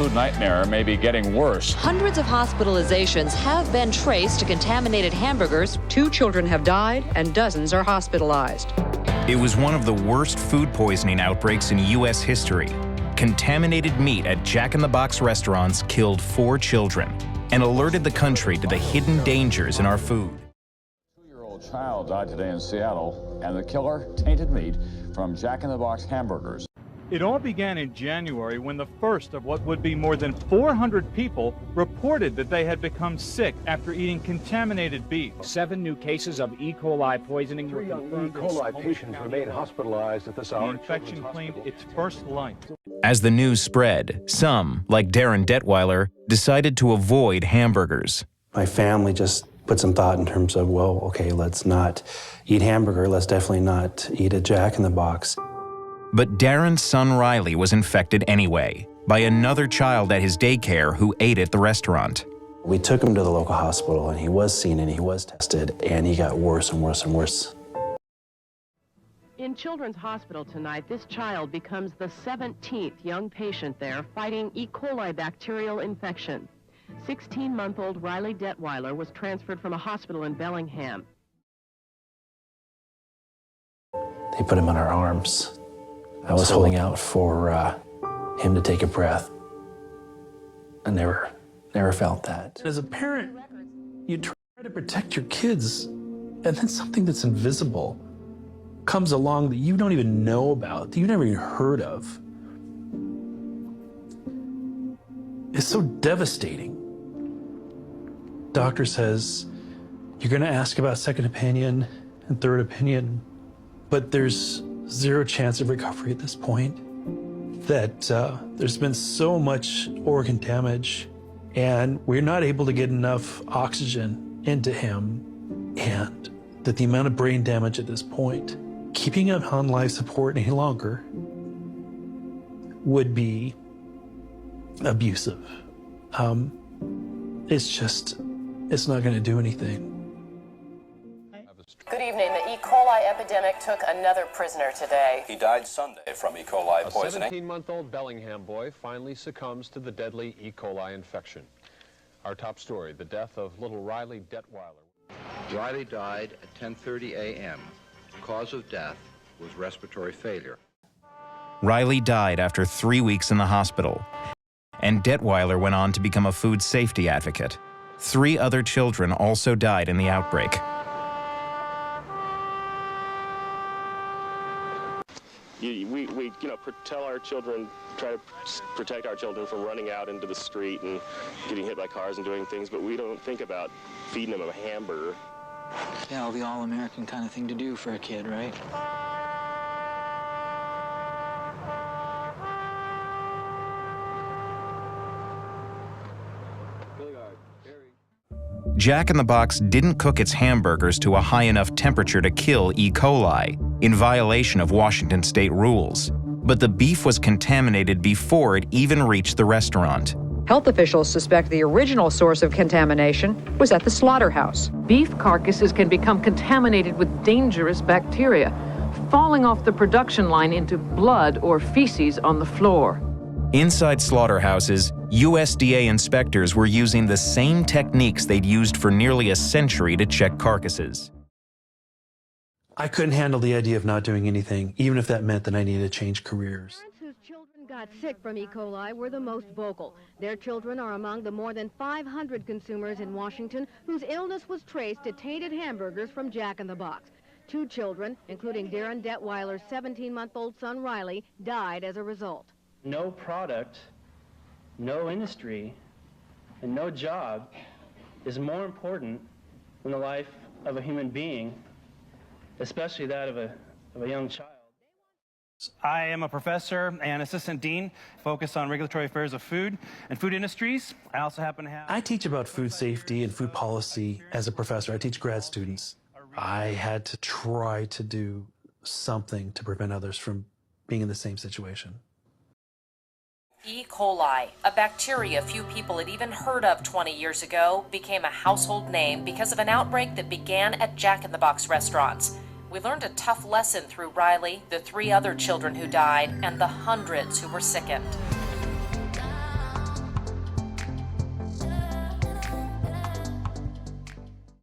food nightmare may be getting worse. Hundreds of hospitalizations have been traced to contaminated hamburgers. 2 children have died and dozens are hospitalized. It was one of the worst food poisoning outbreaks in U.S. history. Contaminated meat at Jack in the Box restaurants killed 4 children and alerted the country to the hidden dangers in our food. A 2-year-old child died today in Seattle, and the killer tainted meat from Jack in the Box hamburgers. It all began in January when the first of what would be more than 400 people reported that they had become sick after eating contaminated beef. 7 new cases of E. coli poisoning. 3 young E. coli patients remain hospitalized at this hour. The infection claimed its first life. As the news spread, some, like Darin Detwiler, decided to avoid hamburgers. My family just put some thought in terms of, well, okay, let's not eat hamburger, let's definitely not eat a Jack in the Box. But Darin's son Riley was infected anyway by another child at his daycare who ate at the restaurant. We took him to the local hospital and he was seen and he was tested and he got worse and worse and worse. In Children's Hospital tonight, this child becomes the 17th young patient there fighting E. coli bacterial infection. 16-month-old Riley Detwiler was transferred from a hospital in Bellingham. They put him in our arms. I was holding out for him to take a breath. I never felt that. As a parent, you try to protect your kids, and then something that's invisible comes along that you don't even know about, that you've never even heard of. It's so devastating. Doctor says, you're going to ask about second opinion and third opinion, but there's 0 chance of recovery at this point, that there's been so much organ damage and we're not able to get enough oxygen into him, and that the amount of brain damage at this point, keeping him on life support any longer would be abusive. It's not going to do anything. Good evening. The E. coli epidemic took another prisoner today. He died Sunday from E. coli poisoning. A 17-month-old Bellingham boy finally succumbs to the deadly E. coli infection. Our top story, the death of little Riley Detwiler. Riley died at 10:30 a.m. Cause of death was respiratory failure. Riley died after 3 weeks in the hospital, and Detwiler went on to become a food safety advocate. 3 other children also died in the outbreak. We tell our children, try to protect our children from running out into the street and getting hit by cars and doing things, but we don't think about feeding them a hamburger. Yeah, the all-American kind of thing to do for a kid, right? Jack in the Box didn't cook its hamburgers to a high enough temperature to kill E. coli, in violation of Washington state rules. But the beef was contaminated before it even reached the restaurant. Health officials suspect the original source of contamination was at the slaughterhouse. Beef carcasses can become contaminated with dangerous bacteria, falling off the production line into blood or feces on the floor. Inside slaughterhouses, USDA inspectors were using the same techniques they'd used for nearly a century to check carcasses. I couldn't handle the idea of not doing anything, even if that meant that I needed to change careers. Parents whose children got sick from E. coli were the most vocal. Their children are among the more than 500 consumers in Washington whose illness was traced to tainted hamburgers from Jack in the Box. 2 children, including Darin Detwiler's 17-month-old son Riley, died as a result. No product, no industry, and no job is more important than the life of a human being, especially that of a young child. I am a professor and assistant dean focused on regulatory affairs of food and food industries. I also happen to have... I teach about food safety and food policy as a professor. I teach grad students. I had to try to do something to prevent others from being in the same situation. E. coli, a bacteria few people had even heard of 20 years ago, became a household name because of an outbreak that began at Jack in the Box restaurants. We learned a tough lesson through Riley, the 3 other children who died, and the hundreds who were sickened.